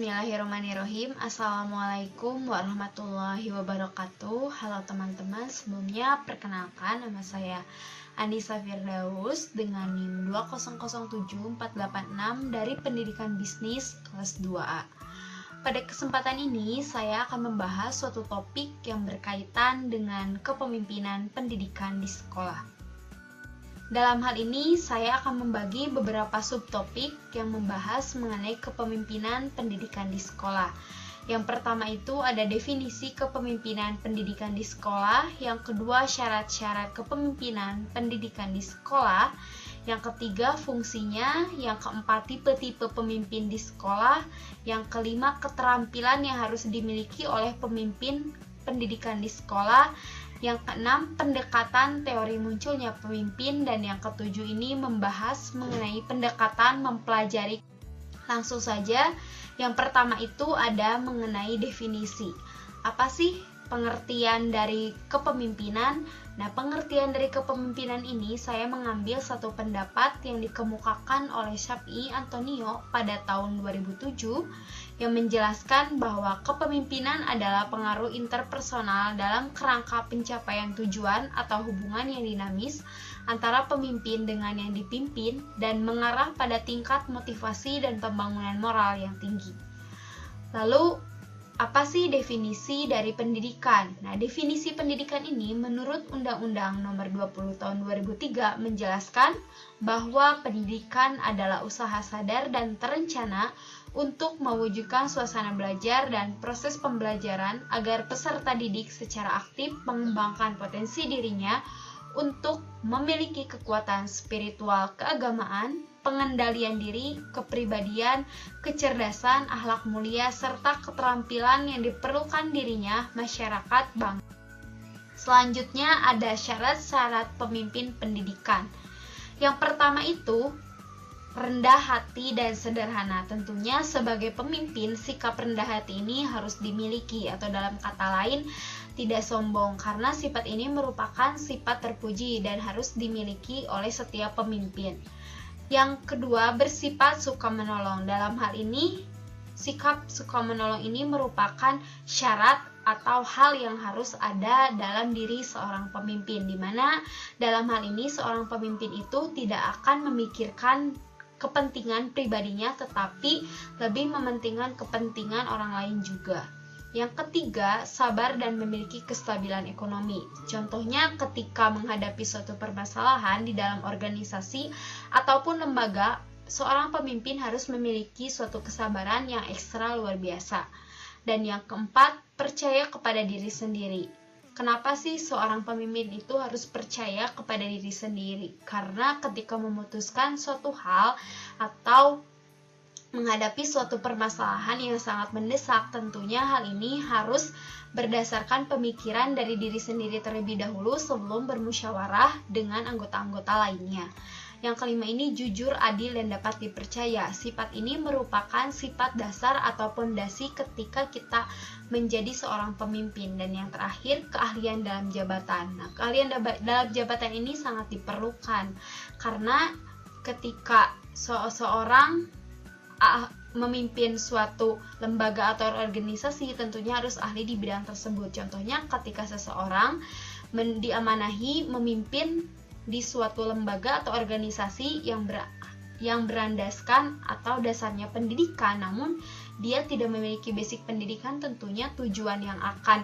Bismillahirrahmanirrahim. Assalamualaikum warahmatullahi wabarakatuh. Halo teman-teman, sebelumnya perkenalkan nama saya Anissa Firdaus dengan NIM 2007486 dari Pendidikan Bisnis kelas 2A. Pada kesempatan ini saya akan membahas suatu topik yang berkaitan dengan kepemimpinan pendidikan di sekolah. Dalam hal ini, saya akan membagi beberapa subtopik yang membahas mengenai kepemimpinan pendidikan di sekolah. Yang pertama itu ada definisi kepemimpinan pendidikan di sekolah, yang kedua syarat-syarat kepemimpinan pendidikan di sekolah, yang ketiga fungsinya, yang keempat tipe-tipe pemimpin di sekolah, yang kelima keterampilan yang harus dimiliki oleh pemimpin pendidikan di sekolah, yang keenam, pendekatan teori munculnya pemimpin, dan yang ketujuh ini membahas mengenai pendekatan mempelajari. Langsung saja, yang pertama itu ada mengenai definisi. Apa sih pengertian dari kepemimpinan? Nah, pengertian dari kepemimpinan ini saya mengambil satu pendapat yang dikemukakan oleh Syafii Antonio pada tahun 2007 yang menjelaskan bahwa kepemimpinan adalah pengaruh interpersonal dalam kerangka pencapaian tujuan atau hubungan yang dinamis antara pemimpin dengan yang dipimpin dan mengarah pada tingkat motivasi dan pembangunan moral yang tinggi. Lalu, apa sih definisi dari pendidikan? Nah, definisi pendidikan ini menurut Undang-Undang Nomor 20 Tahun 2003 menjelaskan bahwa pendidikan adalah usaha sadar dan terencana untuk mewujudkan suasana belajar dan proses pembelajaran agar peserta didik secara aktif mengembangkan potensi dirinya untuk memiliki kekuatan spiritual keagamaan, pengendalian diri, kepribadian, kecerdasan, akhlak mulia, serta keterampilan yang diperlukan dirinya, masyarakat, bangsa. Selanjutnya ada syarat-syarat pemimpin pendidikan. Yang pertama itu rendah hati dan sederhana. Tentunya sebagai pemimpin, sikap rendah hati ini harus dimiliki, atau dalam kata lain tidak sombong, karena sifat ini merupakan sifat terpuji dan harus dimiliki oleh setiap pemimpin. Yang kedua, bersifat suka menolong. Dalam hal ini, sikap suka menolong ini merupakan syarat atau hal yang harus ada dalam diri seorang pemimpin, di mana dalam hal ini seorang pemimpin itu tidak akan memikirkan kepentingan pribadinya, tetapi lebih mementingkan kepentingan orang lain juga. Yang ketiga, sabar dan memiliki kestabilan ekonomi. Contohnya ketika menghadapi suatu permasalahan di dalam organisasi ataupun lembaga, seorang pemimpin harus memiliki suatu kesabaran yang ekstra luar biasa. Dan yang keempat, percaya kepada diri sendiri. Kenapa sih seorang pemimpin itu harus percaya kepada diri sendiri? Karena ketika memutuskan suatu hal atau menghadapi suatu permasalahan yang sangat mendesak, tentunya hal ini harus berdasarkan pemikiran dari diri sendiri terlebih dahulu sebelum bermusyawarah dengan anggota-anggota lainnya. Yang kelima ini jujur, adil, dan dapat dipercaya. Sifat ini merupakan sifat dasar atau pondasi ketika kita menjadi seorang pemimpin. Dan yang terakhir, keahlian dalam jabatan. Nah, keahlian dalam jabatan ini sangat diperlukan karena ketika seseorang memimpin suatu lembaga atau organisasi, tentunya harus ahli di bidang tersebut. Contohnya ketika seseorang diamanahi memimpin di suatu lembaga atau organisasi yang berandaskan atau dasarnya pendidikan, namun dia tidak memiliki basic pendidikan, tentunya tujuan yang akan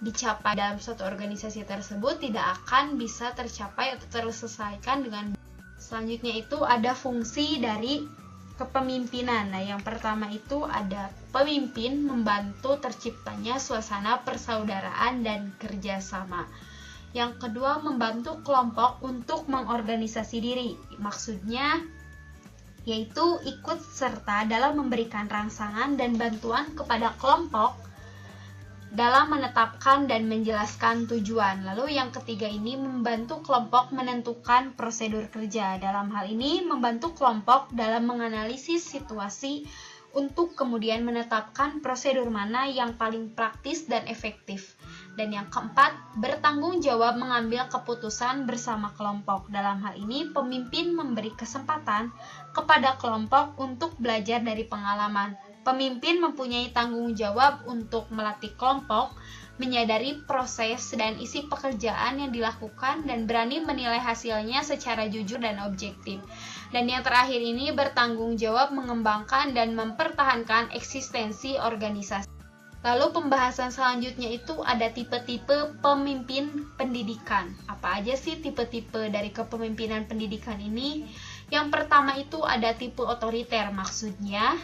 dicapai dalam suatu organisasi tersebut tidak akan bisa tercapai atau terselesaikan dengan. Selanjutnya itu ada fungsi dari kepemimpinan. Nah, yang pertama itu ada pemimpin membantu terciptanya suasana persaudaraan dan kerjasama. Yang kedua, membantu kelompok untuk mengorganisasi diri. Maksudnya yaitu ikut serta dalam memberikan rangsangan dan bantuan kepada kelompok dalam menetapkan dan menjelaskan tujuan. Lalu yang ketiga ini membantu kelompok menentukan prosedur kerja. Dalam hal ini membantu kelompok dalam menganalisis situasi untuk kemudian menetapkan prosedur mana yang paling praktis dan efektif. Dan yang keempat, bertanggung jawab mengambil keputusan bersama kelompok. Dalam hal ini, pemimpin memberi kesempatan kepada kelompok untuk belajar dari pengalaman Pemimpin mempunyai tanggung jawab untuk melatih kelompok, menyadari proses dan isi pekerjaan yang dilakukan, dan berani menilai hasilnya secara jujur dan objektif. Dan yang terakhir ini bertanggung jawab mengembangkan dan mempertahankan eksistensi organisasi. Lalu pembahasan selanjutnya itu ada tipe-tipe pemimpin pendidikan. Apa aja sih tipe-tipe dari kepemimpinan pendidikan ini? Yang pertama itu ada tipe otoriter maksudnya.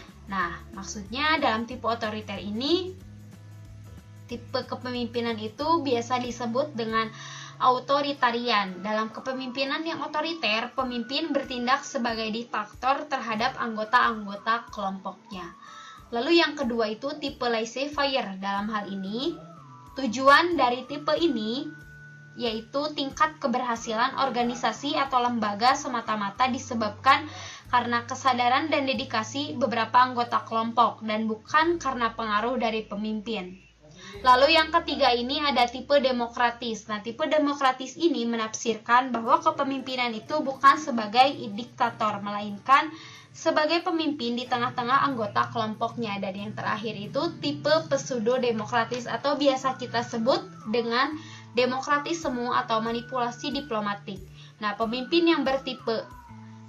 Maksudnya dalam tipe otoriter ini, tipe kepemimpinan itu biasa disebut dengan autoritarian. Dalam kepemimpinan yang otoriter, pemimpin bertindak sebagai diktator terhadap anggota-anggota kelompoknya. Lalu yang kedua itu tipe laissez-faire. Dalam hal ini, tujuan dari tipe ini yaitu tingkat keberhasilan organisasi atau lembaga semata-mata disebabkan karena kesadaran dan dedikasi beberapa anggota kelompok dan bukan karena pengaruh dari pemimpin. Lalu yang ketiga ini ada tipe demokratis. Tipe demokratis ini menafsirkan bahwa kepemimpinan itu bukan sebagai diktator, melainkan sebagai pemimpin di tengah-tengah anggota kelompoknya. Dan yang terakhir itu tipe pseudo-demokratis atau biasa kita sebut dengan demokratis semu atau manipulasi diplomatik. Pemimpin yang bertipe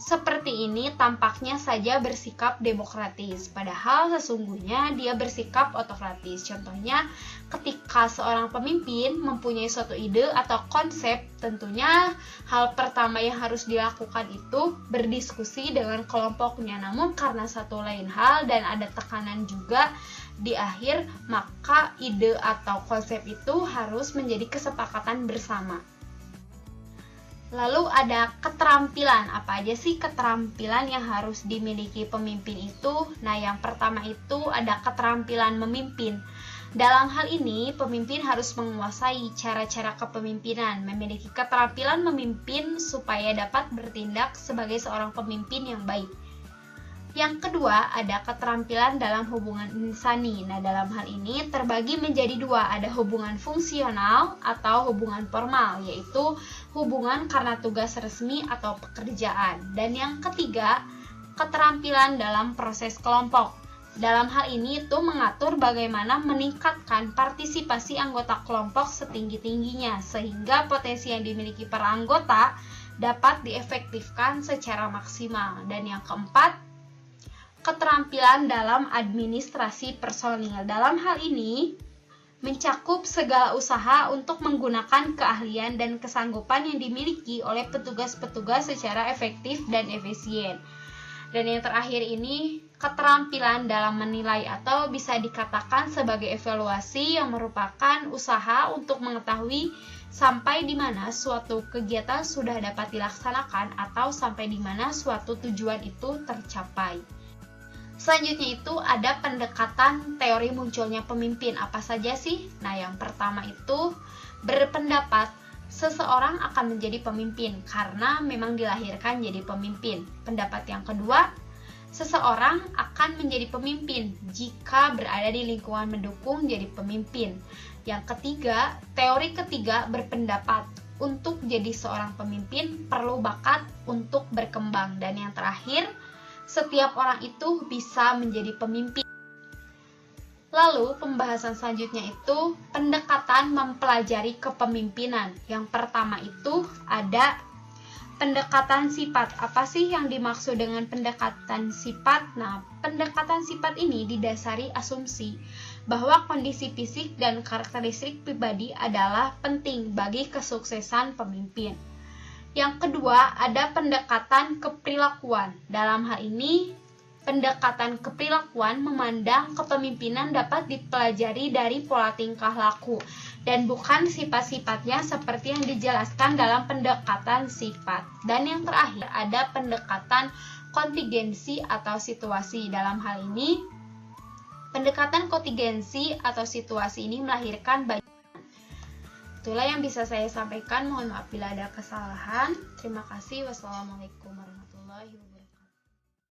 seperti ini tampaknya saja bersikap demokratis, padahal sesungguhnya dia bersikap otokratis. Contohnya, ketika seorang pemimpin mempunyai suatu ide atau konsep, tentunya hal pertama yang harus dilakukan itu berdiskusi dengan kelompoknya. Namun karena satu lain hal dan ada tekanan juga di akhir, maka ide atau konsep itu harus menjadi kesepakatan bersama. Lalu ada keterampilan. Apa aja sih keterampilan yang harus dimiliki pemimpin itu? Yang pertama itu ada keterampilan memimpin. Dalam hal ini, pemimpin harus menguasai cara-cara kepemimpinan, memiliki keterampilan memimpin supaya dapat bertindak sebagai seorang pemimpin yang baik. Yang kedua, ada keterampilan dalam hubungan insani. Dalam hal ini terbagi menjadi dua, ada hubungan fungsional atau hubungan formal, yaitu hubungan karena tugas resmi atau pekerjaan. Dan yang ketiga, keterampilan dalam proses kelompok. Dalam hal ini itu mengatur bagaimana meningkatkan partisipasi anggota kelompok setinggi-tingginya, sehingga potensi yang dimiliki para anggota dapat diefektifkan secara maksimal. Dan yang keempat, keterampilan dalam administrasi personil. Dalam hal ini mencakup segala usaha untuk menggunakan keahlian dan kesanggupan yang dimiliki oleh petugas-petugas secara efektif dan efisien. Dan yang terakhir ini, keterampilan dalam menilai atau bisa dikatakan sebagai evaluasi yang merupakan usaha untuk mengetahui sampai di mana suatu kegiatan sudah dapat dilaksanakan atau sampai di mana suatu tujuan itu tercapai. Selanjutnya itu ada pendekatan teori munculnya pemimpin. Apa saja sih? Yang pertama itu berpendapat seseorang akan menjadi pemimpin karena memang dilahirkan jadi pemimpin. Pendapat yang kedua, seseorang akan menjadi pemimpin jika berada di lingkungan mendukung jadi pemimpin. Yang ketiga, teori ketiga berpendapat untuk jadi seorang pemimpin perlu bakat untuk berkembang. Dan yang terakhir, setiap orang itu bisa menjadi pemimpin. Lalu pembahasan selanjutnya itu pendekatan mempelajari kepemimpinan. Yang pertama itu ada pendekatan sifat. Apa sih yang dimaksud dengan pendekatan sifat? Pendekatan sifat ini didasari asumsi bahwa kondisi fisik dan karakteristik pribadi adalah penting bagi kesuksesan pemimpin. Yang kedua, ada pendekatan keperilakuan. Dalam hal ini, pendekatan keperilakuan memandang kepemimpinan dapat dipelajari dari pola tingkah laku dan bukan sifat-sifatnya seperti yang dijelaskan dalam pendekatan sifat. Dan yang terakhir, ada pendekatan kontingensi atau situasi. Dalam hal ini, pendekatan kontingensi atau situasi ini melahirkan banyak. Itulah yang bisa saya sampaikan. Mohon maaf bila ada kesalahan. Terima kasih. Wassalamualaikum warahmatullahi wabarakatuh.